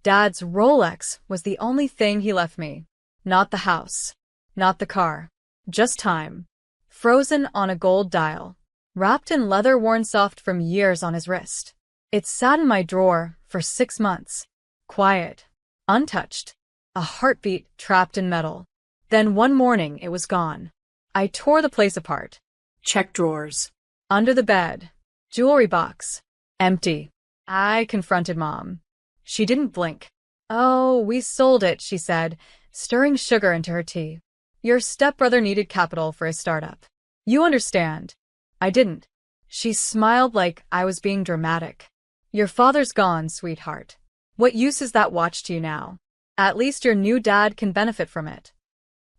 Dad's Rolex was the only thing he left me. Not the house. Not the car. Just time. Frozen on a gold dial. Wrapped in leather worn soft from years on his wrist. It sat in my drawer for 6 months. Quiet. Untouched. A heartbeat trapped in metal. Then one morning it was gone. I tore the place apart. Checked drawers. Under the bed. Jewelry box. Empty. I confronted Mom. She didn't blink. "Oh, we sold it," she said, stirring sugar into her tea. "Your stepbrother needed capital for his startup. You understand." I didn't. She smiled like I was being dramatic. "Your father's gone, sweetheart. What use is that watch to you now? At least your new dad can benefit from it."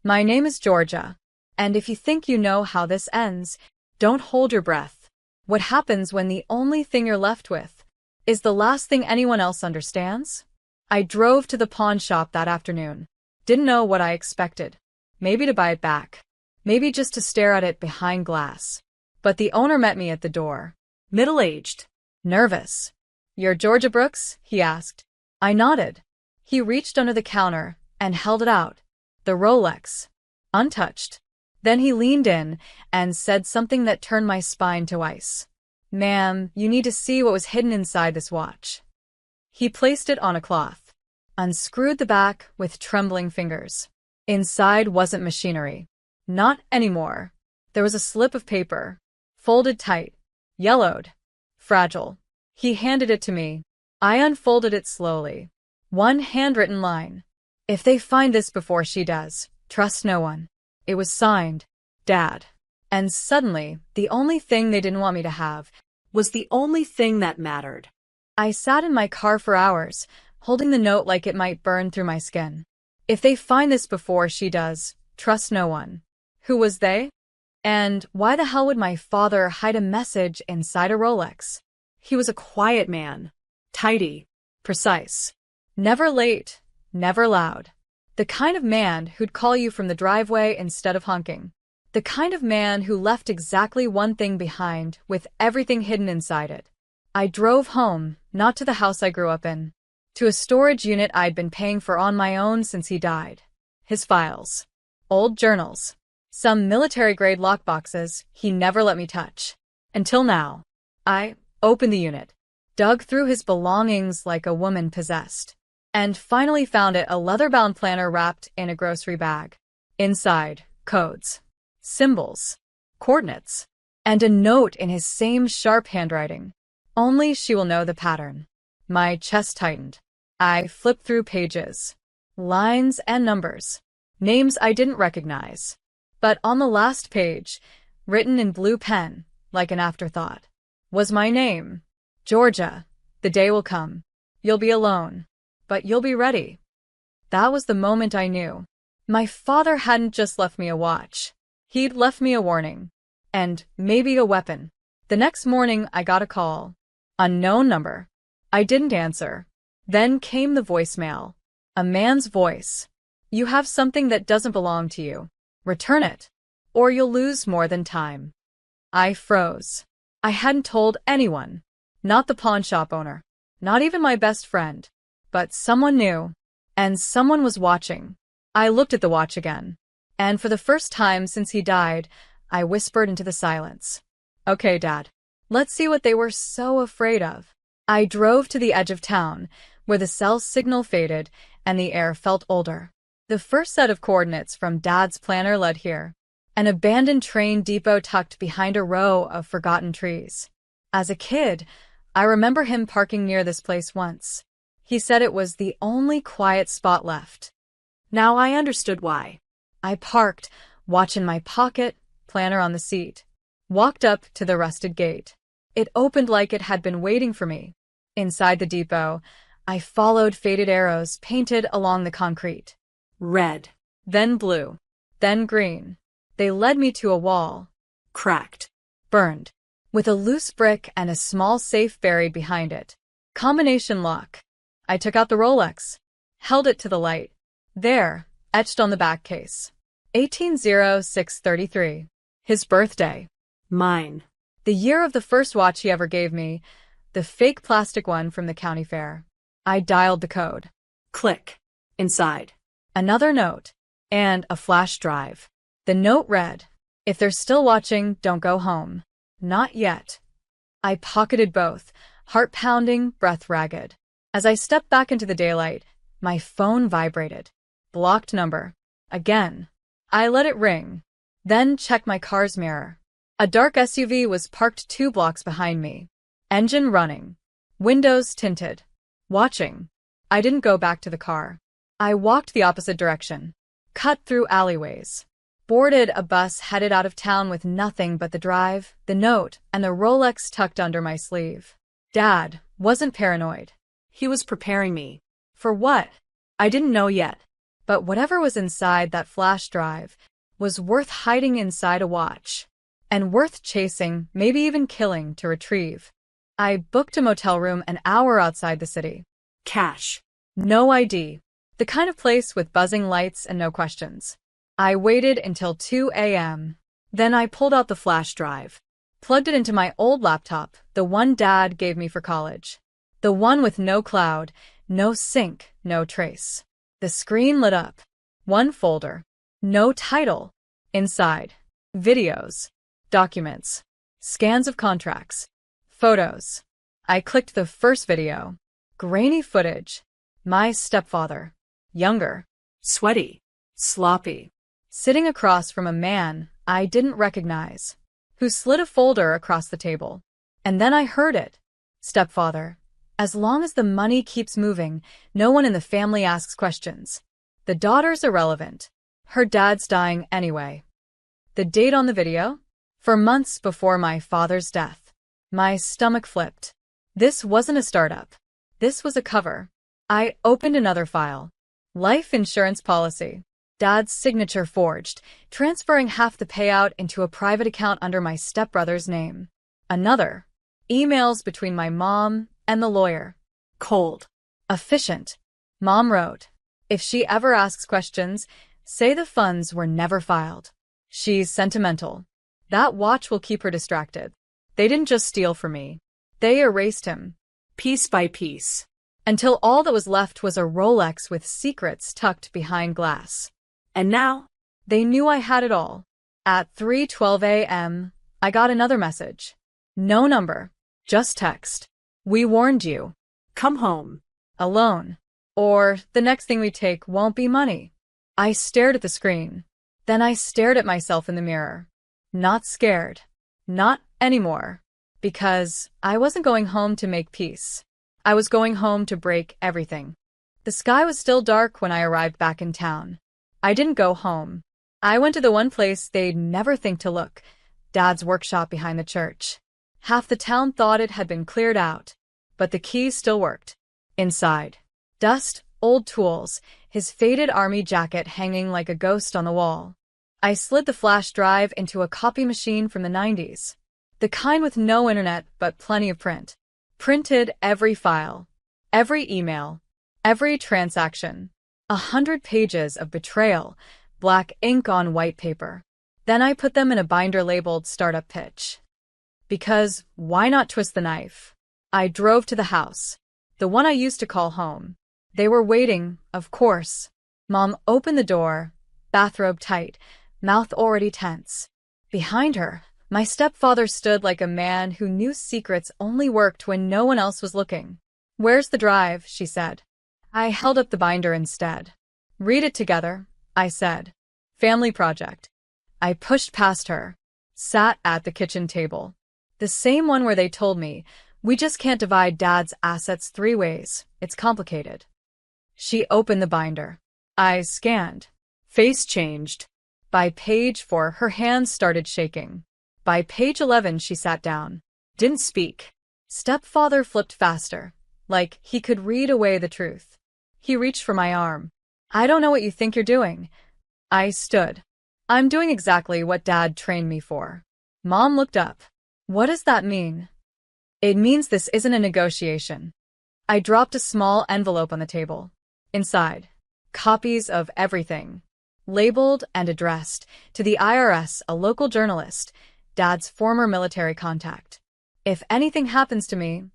My name is Georgia, and if you think you know how this ends, don't hold your breath. What happens when the only thing you're left with is the last thing anyone else understands? I drove to the pawn shop that afternoon. Didn't know what I expected. Maybe to buy it back. Maybe just to stare at it behind glass. But the owner met me at the door. Middle-aged. Nervous. "You're Georgia Brooks?" he asked. I nodded. He reached under the counter and held it out. The Rolex. Untouched. Then he leaned in and said something that turned my spine to ice. "Ma'am, you need to see what was hidden inside this watch." He placed it on a cloth. Unscrewed the back with trembling fingers. Inside wasn't machinery. Not anymore. There was a slip of paper. Folded tight. Yellowed. Fragile. He handed it to me. I unfolded it slowly. One handwritten line. "If they find this before she does, trust no one." It was signed, Dad. And suddenly, the only thing they didn't want me to have was the only thing that mattered. I sat in my car for hours, holding the note like it might burn through my skin. "If they find this before she does, trust no one." Who was they? And why the hell would my father hide a message inside a Rolex? He was a quiet man. Tidy. Precise. Never late. Never loud. The kind of man who'd call you from the driveway instead of honking. The kind of man who left exactly one thing behind with everything hidden inside it. I drove home, not to the house I grew up in, to a storage unit I'd been paying for on my own since he died. His files. Old journals. Some military-grade lockboxes he never let me touch. Until now. I opened the unit, dug through his belongings like a woman possessed, and finally found it a leather-bound planner wrapped in a grocery bag. Inside, codes. Symbols. Coordinates. And a note in his same sharp handwriting. "Only she will know the pattern." My chest tightened. I flipped through pages. Lines and numbers. Names I didn't recognize. But on the last page, written in blue pen, like an afterthought, was my name. "Georgia, the day will come. You'll be alone. But you'll be ready." That was the moment I knew. My father hadn't just left me a watch. He'd left me a warning. And maybe a weapon. The next morning I got a call. Unknown number. I didn't answer. Then came the voicemail. A man's voice. "You have something that doesn't belong to you. Return it, or you'll lose more than time." I froze. I hadn't told anyone. Not the pawn shop owner. Not even my best friend. But someone knew. And someone was watching. I looked at the watch again. And for the first time since he died, I whispered into the silence. "Okay, Dad. Let's see what they were so afraid of." I drove to the edge of town, where the cell signal faded and the air felt older. The first set of coordinates from Dad's planner led here. An abandoned train depot tucked behind a row of forgotten trees. As a kid, I remember him parking near this place once. He said it was the only quiet spot left. Now I understood why. I parked, watch in my pocket, planner on the seat. Walked up to the rusted gate. It opened like it had been waiting for me. Inside the depot, I followed faded arrows painted along the concrete. Red, then blue, then green. They led me to a wall. Cracked. Burned. With a loose brick and a small safe buried behind it. Combination lock. I took out the Rolex. Held it to the light. There, etched on the back case. 180633. His birthday. Mine. The year of the first watch he ever gave me. The fake plastic one from the county fair. I dialed the code. Click. Inside. Another note. And a flash drive. The note read, "If they're still watching, don't go home. Not yet." I pocketed both, heart pounding, breath ragged. As I stepped back into the daylight, my phone vibrated. Blocked number. Again. I let it ring. Then checked my car's mirror. A dark SUV was parked 2 blocks behind me. Engine running. Windows tinted. Watching. I didn't go back to the car. I walked the opposite direction. Cut through alleyways. Boarded a bus headed out of town with nothing but the drive, the note, and the Rolex tucked under my sleeve. Dad wasn't paranoid. He was preparing me. For what? I didn't know yet. But whatever was inside that flash drive was worth hiding inside a watch. And worth chasing, maybe even killing, to retrieve. I booked a motel room an hour outside the city. Cash. No ID. The kind of place with buzzing lights and no questions. I waited until 2 a.m. Then I pulled out the flash drive. Plugged it into my old laptop, the one Dad gave me for college. The one with no cloud, no sync, no trace. The screen lit up. One folder. No title. Inside. Videos. Documents. Scans of contracts. Photos. I clicked the first video. Grainy footage. My stepfather. Younger. Sweaty. Sloppy. Sitting across from a man I didn't recognize, who slid a folder across the table. And then I heard it. Stepfather. As long as the money keeps moving, no one in the family asks questions. The daughter's irrelevant. Her dad's dying anyway. The date on the video? For months before my father's death. My stomach flipped. This wasn't a startup. This was a cover. I opened another file. Life insurance policy. Dad's signature forged, transferring half the payout into a private account under my stepbrother's name. Another. Emails between my mom and the lawyer. Cold. Efficient. Mom wrote, "If she ever asks questions, say the funds were never filed." She's sentimental. That watch will keep her distracted. They didn't just steal from me. They erased him. Piece by piece. Until all that was left was a Rolex with secrets tucked behind glass. And now? They knew I had it all. At 3:12 a.m., I got another message. No number. Just text. "We warned you. Come home. Alone. Or the next thing we take won't be money." I stared at the screen. Then I stared at myself in the mirror. Not scared. Not anymore. Because I wasn't going home to make peace. I was going home to break everything. The sky was still dark when I arrived back in town. I didn't go home. I went to the one place they'd never think to look, Dad's workshop behind the church. Half the town thought it had been cleared out, but the key still worked. Inside. Dust, old tools, his faded army jacket hanging like a ghost on the wall. I slid the flash drive into a copy machine from the 90s. The kind with no internet but plenty of print. Printed every file. Every email. Every transaction. 100 pages of betrayal, black ink on white paper. Then I put them in a binder labeled Startup Pitch. Because why not twist the knife? I drove to the house. The one I used to call home. They were waiting, of course. Mom opened the door, bathrobe tight, mouth already tense. Behind her, my stepfather stood like a man who knew secrets only worked when no one else was looking. "Where's the drive?" she said. I held up the binder instead. "Read it together," I said. "Family project." I pushed past her. Sat at the kitchen table. The same one where they told me, "We just can't divide Dad's assets 3 ways. It's complicated." She opened the binder. I scanned. Face changed. By page 4, her hands started shaking. By page 11, she sat down. Didn't speak. Stepfather flipped faster, like he could read away the truth. He reached for my arm. "I don't know what you think you're doing." I stood. "I'm doing exactly what Dad trained me for." Mom looked up. "What does that mean?" "It means this isn't a negotiation." I dropped a small envelope on the table. Inside, copies of everything. Labeled and addressed to the IRS, a local journalist, Dad's former military contact. "If anything happens to me,"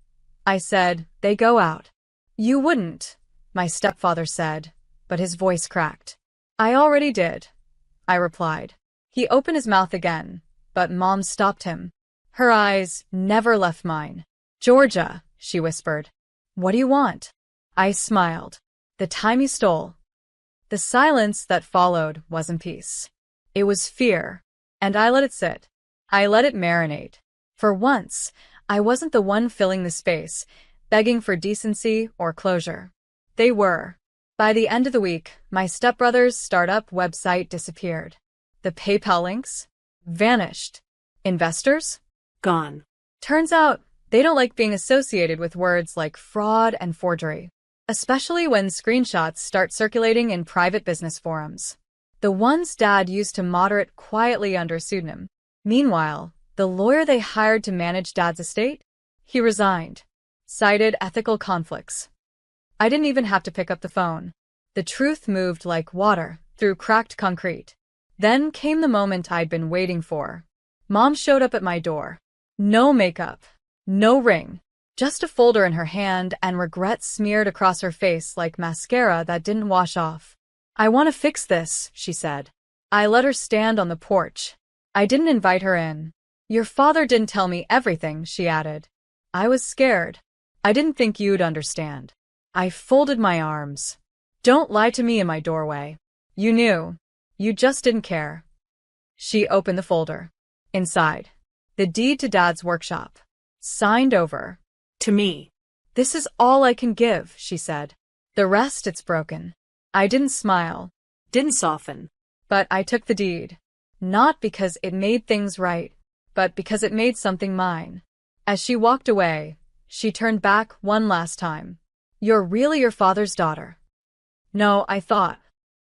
I said, "they go out." "You wouldn't." my stepfather said, but his voice cracked. I already did, I replied. He opened his mouth again, but Mom stopped him. Her eyes never left mine. Georgia, she whispered. What do you want? I smiled. The time you stole. The silence that followed wasn't peace. It was fear, and I let it sit. I let it marinate. For once, I wasn't the one filling the space, begging for decency or closure. They were. By the end of the week, my stepbrother's startup website disappeared. The PayPal links vanished. Investors? Gone. Turns out, they don't like being associated with words like fraud and forgery, especially when screenshots start circulating in private business forums. The ones Dad used to moderate quietly under pseudonym. Meanwhile, the lawyer they hired to manage Dad's estate? He resigned. Cited ethical conflicts. I didn't even have to pick up the phone. The truth moved like water through cracked concrete. Then came the moment I'd been waiting for. Mom showed up at my door. No makeup. No ring. Just a folder in her hand and regret smeared across her face like mascara that didn't wash off. I want to fix this, she said. I let her stand on the porch. I didn't invite her in. Your father didn't tell me everything, she added. I was scared. I didn't think you'd understand. I folded my arms. Don't lie to me in my doorway. You knew. You just didn't care. She opened the folder. Inside, the deed to Dad's workshop. Signed over. To me. This is all I can give, she said. The rest it's broken. I didn't smile. Didn't soften. But I took the deed. Not because it made things right, but because it made something mine. As she walked away, she turned back one last time. You're really your father's daughter. No, I thought.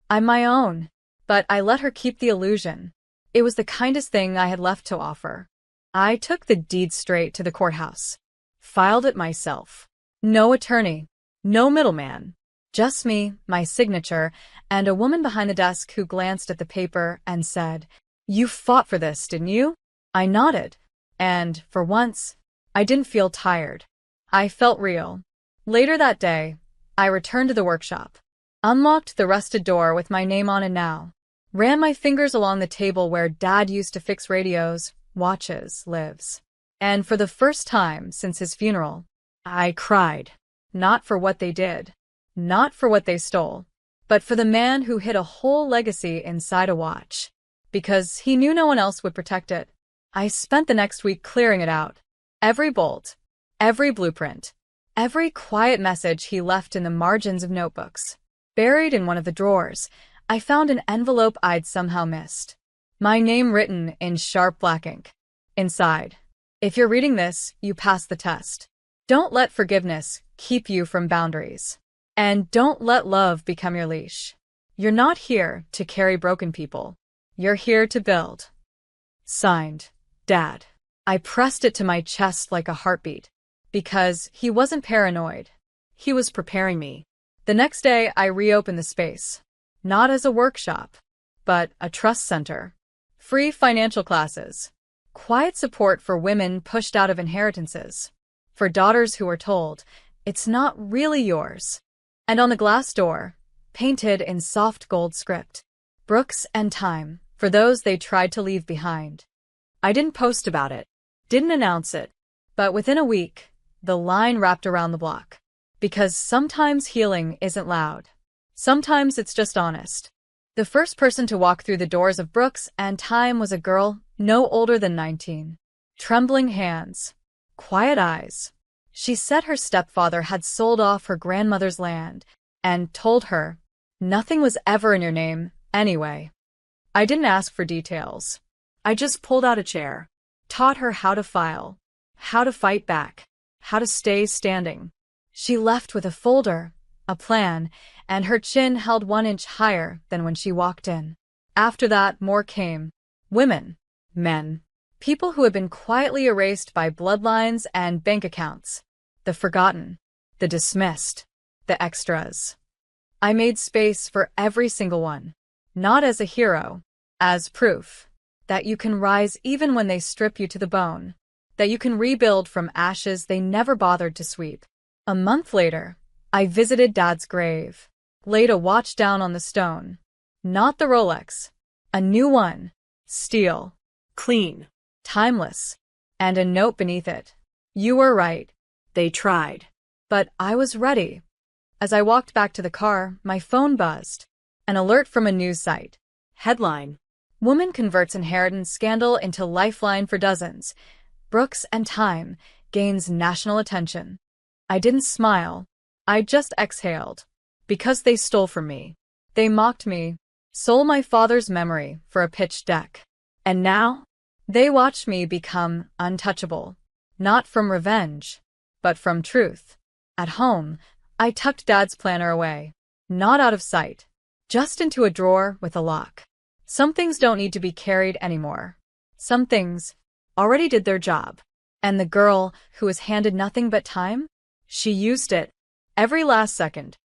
I'm my own. But I let her keep the illusion. It was the kindest thing I had left to offer. I took the deed straight to the courthouse. Filed it myself. No attorney. No middleman. Just me, my signature, and a woman behind the desk who glanced at the paper and said, You fought for this, didn't you? I nodded. And, for once, I didn't feel tired. I felt real. Later that day, I returned to the workshop. Unlocked the rusted door with my name on it now. Ran my fingers along the table where Dad used to fix radios, watches, lives. And for the first time since his funeral, I cried. Not for what they did. Not for what they stole. But for the man who hid a whole legacy inside a watch. Because he knew no one else would protect it. I spent the next week clearing it out. Every bolt. Every blueprint. Every quiet message he left in the margins of notebooks. Buried in one of the drawers, I found an envelope I'd somehow missed. My name written in sharp black ink. Inside. If you're reading this, you passed the test. Don't let forgiveness keep you from boundaries. And don't let love become your leash. You're not here to carry broken people. You're here to build. Signed, Dad. I pressed it to my chest like a heartbeat. Because he wasn't paranoid. He was preparing me. The next day, I reopened the space. Not as a workshop, but a trust center. Free financial classes. Quiet support for women pushed out of inheritances. For daughters who are told, it's not really yours. And on the glass door, painted in soft gold script, Brooks and Time, for those they tried to leave behind. I didn't post about it. Didn't announce it. But within a week, the line wrapped around the block. Because sometimes healing isn't loud. Sometimes it's just honest. The first person to walk through the doors of Brooks and Time was a girl no older than 19. Trembling hands. Quiet eyes. She said her stepfather had sold off her grandmother's land and told her, nothing was ever in your name, anyway. I didn't ask for details. I just pulled out a chair, taught her how to file, how to fight back, how to stay standing. She left with a folder, a plan, and her chin held 1 inch higher than when she walked in. After that, more came. Women, men, people who had been quietly erased by bloodlines and bank accounts. The forgotten, the dismissed, the extras. I made space for every single one. Not as a hero, as proof that you can rise even when they strip you to the bone, that you can rebuild from ashes they never bothered to sweep. A month later, I visited Dad's grave, laid a watch down on the stone. Not the Rolex. A new one. Steel. Clean. Timeless. And a note beneath it. You were right. They tried. But I was ready. As I walked back to the car, my phone buzzed. An alert from a news site. Headline. Woman converts inheritance scandal into lifeline for dozens. Brooks and Time gains national attention. I didn't smile. I just exhaled. Because they stole from me. They mocked me. Sold my father's memory for a pitch deck. And now? They watch me become untouchable. Not from revenge, but from truth. At home, I tucked Dad's planner away. Not out of sight. Just into a drawer with a lock. Some things don't need to be carried anymore. Some things already did their job. And the girl who was handed nothing but time? She used it. Every last second.